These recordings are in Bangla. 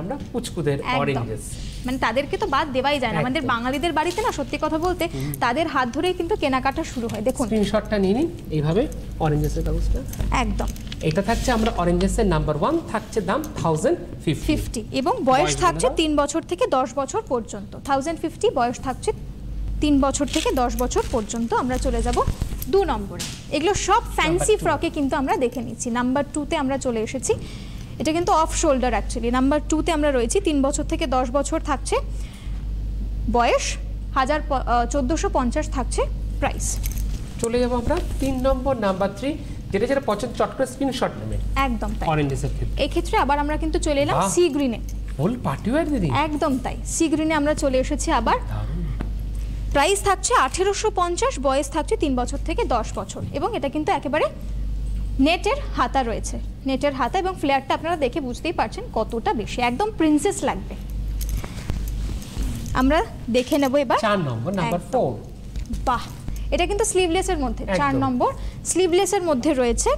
আমরা পুচকুদের অরেঞ্জেস, মানে তাদেরকে তো বাদ দেওয়াই যায় না। আমাদের বাঙালিদের বাড়িতে না সত্যি কথা বলতে তাদের হাত ধরেই কিন্তু কেনাকাটা শুরু হয়। দেখুন স্ক্রিনশটটা নিয়ে নিন এইভাবে অরেঞ্জেসের কাগজটা। একদম এটা থাকছে আমরা অরেঞ্জেসের নাম্বার 1, থাকছে দাম 1050 এবং বয়স থাকছে 3 বছর থেকে 10 বছর পর্যন্ত। 1050 বয়স থাকছে 3 বছর থেকে 10 বছর পর্যন্ত। আমরা চলে যাব 2 নম্বরে। এগুলো সব ফ্যান্সি ফ্রকে কিন্তু আমরা দেখে নিচ্ছি। নাম্বার 2 তে আমরা চলে এসেছি। এটা কিন্তু অফ শোল্ডার অ্যাকচুয়ালি। নাম্বার 2 তে আমরা রয়েছি। 3 বছর থেকে 10 বছর থাকছে বয়স, 1450 থাকছে প্রাইস। চলে যাব আমরা 3 নম্বর, নাম্বার 3, যেটা যেটা পছন্দ চট করে স্ক্রিনশট নেবেন। একদম তাই। অরেঞ্জেসের ক্ষেত্রে এই ক্ষেত্রে আবার আমরা কিন্তু চলে এলাম সি গ্রিনে। ফুল পার্টি ওয়্যার দিদি। একদম তাই, সি গ্রিনে আমরা চলে এসেছি আবার। প্রাইস থাকছে 1850, বয়স থাকছে 3 বছর থেকে 10 বছর এবং এটা কিন্তু একেবারে নেটের হাতা রয়েছে। নেটের হাতা এবং ফ্লেয়ারটা আপনারা দেখে বুঝতেই পারছেন কতটা বেশি, একদম প্রিন্সেস লাগবে। আমরা দেখে নেব এবার 4 নম্বর, নাম্বার 4। বাহ, এটা কিন্তু স্লিভলেসের মধ্যে 4 নম্বর স্লিভলেসের মধ্যে রয়েছে।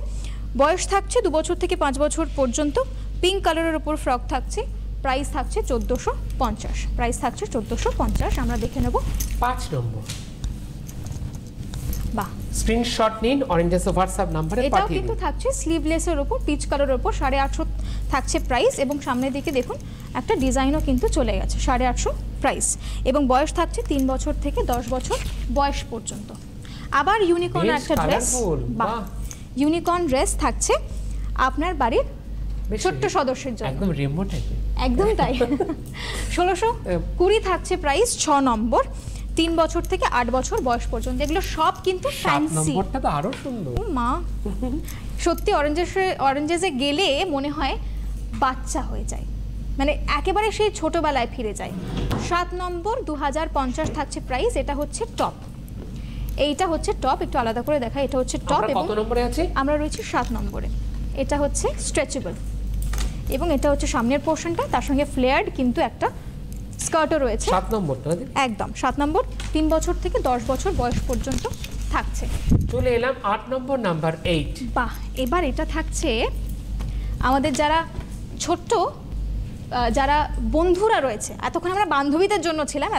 বয়স থাকছে 2 বছর থেকে 5 বছর পর্যন্ত। পিঙ্ক কালারের উপর ফ্রক থাকছে। প্রাইস থাকছে 1450। প্রাইস থাকছে 1450। আমরা দেখে নেব 5 নম্বর। বাহ, স্ক্রিনশট নিন, অরেঞ্জেসের হোয়াটসঅ্যাপ নম্বরে পাঠিয়ে দিন। এটাও কিন্তু থাকছে স্লিভলেসের উপর, পিচ কালারের উপর। 850 থাকছে প্রাইস এবং সামনের দিকে দেখুন একটা ডিজাইনও কিন্তু চলে গেছে। 850 প্রাইস এবং বয়স থাকছে 3 বছর থেকে 10 বছর বয়স পর্যন্ত। আবার ইউনিকর্ন একটা ড্রেস। বাহ, ইউনিকর্ন ড্রেস থাকছে আপনার বাড়ির ছোট্ট সদস্যের জন্য। একদম রেমো টাইপের। একদম তাই। 1620 থাকছে প্রাইস। 6 নম্বর, 3 বছর থেকে 8 বছর বয়স পর্যন্ত। এগুলো সব কিন্তু ফ্যান্সি। 7 নম্বরটা তো আরো সুন্দর। মা সত্যি অরেঞ্জেসে গেলে মনে হয় বাচ্চা হয়ে যায়, মানে একেবারে সেই ছোটবেলায় ফিরে যায়। 7 নম্বর, 2050 থাকছে প্রাইস। এটা হচ্ছে টপ। এইটা হচ্ছে টপ, একটু আলাদা করে দেখা। এটা হচ্ছে টপ এবং কত নম্বরে আছে? আমরা রয়েছি 7 নম্বরে। এটা হচ্ছে স্ট্রেচেবল এবং এটা হচ্ছে সামনের পোর্শনটা, তার সঙ্গে ফ্লেয়ার্ড কিন্তু একটা স্কার্টও রয়েছে। 7 নম্বরটা একদম 7 নম্বর, 3 বছর থেকে 10 বছর বয়স পর্যন্ত থাকছে। চলে এলাম 8 নম্বর, নাম্বার 8। বাহ, এবার এটা থাকছে আমাদের যারা ছোট্ট যারা বন্ধুরা রয়েছে। এতক্ষণ আমরা বান্ধবীদের জন্য ছিলাম,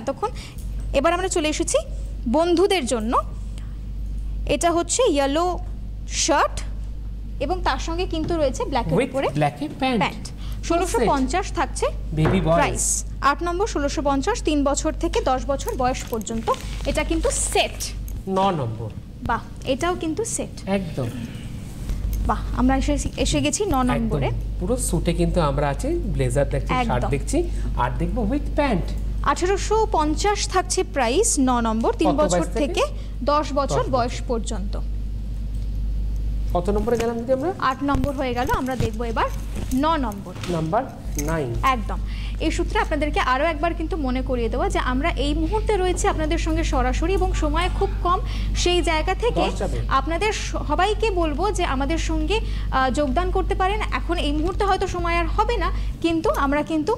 এবার আমরা চলে এসেছি বন্ধুদের জন্য। এটা হচ্ছে ইয়েলো শার্ট এবং তার সঙ্গে কিন্তু রয়েছে ব্ল্যাকের উপরে প্যান্ট। 1650 থাকছে বেবি বয় প্রাইস। 8 নম্বর, 1650, 3 বছর থেকে 10 বছর বয়স পর্যন্ত। এটা কিন্তু সেট। 9 নম্বর। বাহ, এটাও কিন্তু সেট। একদম বাহ, আমরা এসে গেছি 9 নম্বরে। পুরো স্যুটে কিন্তু আমরা আছি, ব্লেজার দেখছি, শার্ট দেখছি, আর দেখবো উইথ প্যান্ট। 1850 থাকছে প্রাইস। 9 নম্বর, 3 বছর থেকে 10 বছর বয়স পর্যন্ত। কত নম্বরে গেলাম দিদি আমরা? 8 নম্বর হয়ে গেল। আমরা দেখবো এবার 9 নম্বর, নাম্বার 9। একদম। এই সূত্রে আপনাদেরকে আরও একবার কিন্তু মনে করিয়ে দেওয়া যে আমরা এই মুহূর্তে রয়েছে আপনাদের সঙ্গে সরাসরি এবং সময় খুব কম। সেই জায়গা থেকে আপনাদের সবাইকে বলবো যে আমাদের সঙ্গে যোগদান করতে পারেন। এখন এই মুহূর্তে হয়তো সময় আর হবে না, কিন্তু আমরা কিন্তু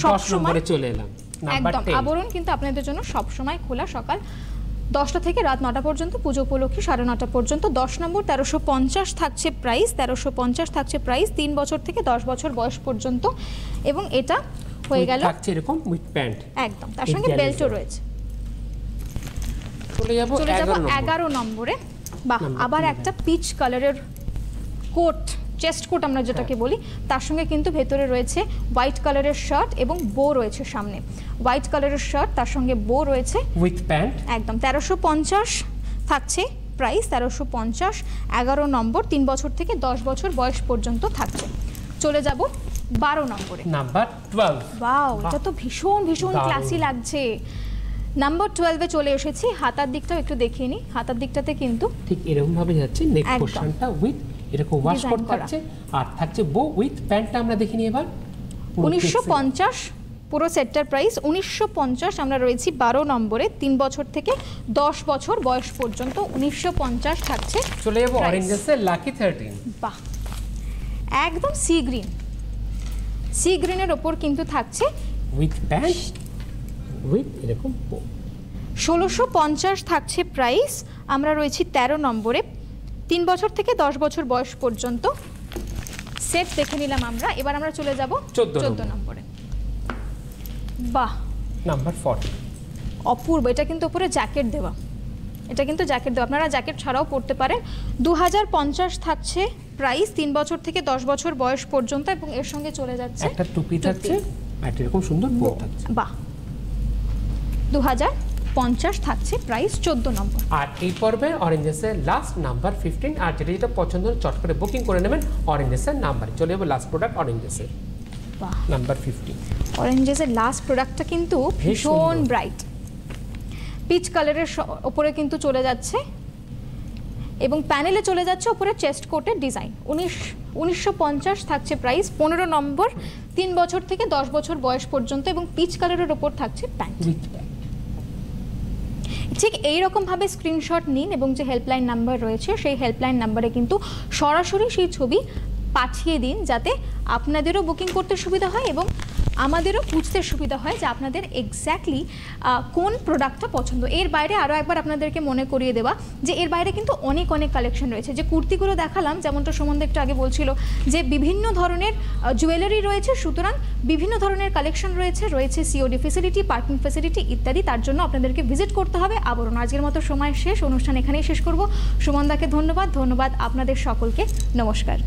সব সময় চলে এলাম। একদম আবরণ কিন্তু আপনাদের জন্য সব সময় খোলা, সকাল 10টা থেকে রাত 9টা পর্যন্ত, পুজো উপলক্ষে 9:30 পর্যন্ত। 10 নম্বর, 1350 থাকছে প্রাইস। 1350 থাকছে প্রাইস, 3 বছর থেকে 10 বছর বয়স পর্যন্ত এবং এটা হয়ে গেল থাকছে এরকম উইথ প্যান্ট। একদম, তার সঙ্গে বেল্টও রয়েছে। চলে যাব 11 নম্বরে। বাহ, আবার একটা পিচ কালারের কোট, চেস্ট কোট আমরা যেটাকে বলি, তার সঙ্গে কিন্তু ভেতরে রয়েছে হোয়াইট কালারের শার্ট এবং বো রয়েছে সামনে। হোয়াইট কালারের শার্ট, তার সঙ্গে বো রয়েছে উইথ প্যান্ট। একদম 1350 থাকছে প্রাইস। 1350, 11 নম্বর, 3 বছর থেকে 10 বছর বয়স পর্যন্ত থাকছে। চলে যাব 12 নম্বরে, নাম্বার 12। ওয়াও, এটা তো ভীষণ ভীষণ ক্লাসি লাগছে। নাম্বার 12 এ চলে এসেছি। হাতার দিকটাও একটু দেখিয়ে নিই। হাতার দিকটাতে কিন্তু ঠিক এরকম ভাবে যাচ্ছে, নেক পোরশনটা উইথ এরকম ওয়াশ কোট থাকছে আর থাকছে বো উইথ প্যান্টটা। আমরা দেখে নিই এবার। 1950 পুরো সেটটার প্রাইস 1950। আমরা রয়েছি 12 নম্বরে, 3 বছর থেকে 10 বছর বয়স পর্যন্ত 1950 থাকছে। চলে যাবো অরেঞ্জেসের লাকি 13। বাহ, একদম সি গ্রিন। সি গ্রিনের ওপর কিন্তু থাকছে উইথ প্যান্ট উইথ এরকম বো। 1650 থাকছে প্রাইস। আমরা রয়েছি 13 নম্বরে, 3 বছর থেকে 10 বছর বয়স পর্যন্ত সেট দেখে নিলাম আমরা। এবার আমরা চলে যাব 14 নম্বরে। বাহ, নাম্বার 40। অপূর্ব। এটা কিন্তু উপরে জ্যাকেট দেওয়া, এটা কিন্তু জ্যাকেট দেওয়া, আপনারা জ্যাকেট ছাড়াও পরতে পারেন। 2050 থাকছে প্রাইস, 3 বছর থেকে 10 বছর বয়স পর্যন্ত, এবং এর সঙ্গে চলে যাচ্ছে একটা টুপি থাকছে আর এরকম সুন্দর বো থাকছে। বাহ, 2050 থাকছে প্রাইস, 14 নম্বর। আর এই পর্বের অরেঞ্জেসের লাস্ট নাম্বার 15। আর যেটা যেটা পছন্দ হলে চট করে বুকিং করে নেবেন অরেঞ্জেসের নাম্বারে। চলে যাবো লাস্ট প্রোডাক্ট অরেঞ্জেসের বাহ, নাম্বার 15। অরেঞ্জেসের লাস্ট প্রোডাক্টটা কিন্তু ভীষণ ব্রাইট পিচ কালারের ওপরে কিন্তু চলে যাচ্ছে, এবং প্যানেলে চলে যাচ্ছে ওপরে চেস্ট কোটের ডিজাইন। 1950 থাকছে প্রাইস, 15 নম্বর, 3 বছর থেকে 10 বছর বয়স পর্যন্ত, এবং পিচ কালারের ওপর থাকছে প্যান্ট। ঠিক এইরকমভাবে স্ক্রিনশট নিন, এবং যে হেল্পলাইন নাম্বার রয়েছে সেই হেল্পলাইন নাম্বারে কিন্তু সরাসরি সেই ছবি পাঠিয়ে দিন, যাতে আপনাদেরও বুকিং করতে সুবিধা হয় এবং আমাদেরও বুঝতে সুবিধা হয় যে আপনাদের এক্স্যাক্টলি কোন প্রোডাক্টটা পছন্দ। এর বাইরে আরও একবার আপনাদেরকে মনে করিয়ে দেওয়া যে এর বাইরে কিন্তু অনেক কালেকশন রয়েছে। যে কুর্তিগুলো দেখালাম, যেমনটা সুমন একটু আগে বলছিল যে বিভিন্ন ধরনের জুয়েলারি রয়েছে, সুতরাং বিভিন্ন ধরনের কালেকশন রয়েছে সিওডি ফেসিলিটি, পার্কিং ফেসিলিটি ইত্যাদি। তার জন্য আপনাদেরকে ভিজিট করতে হবে আবরণ। আজকের মতো সময় শেষ, অনুষ্ঠান এখানেই শেষ করব। সুমনদাকে ধন্যবাদ আপনাদের সকলকে নমস্কার।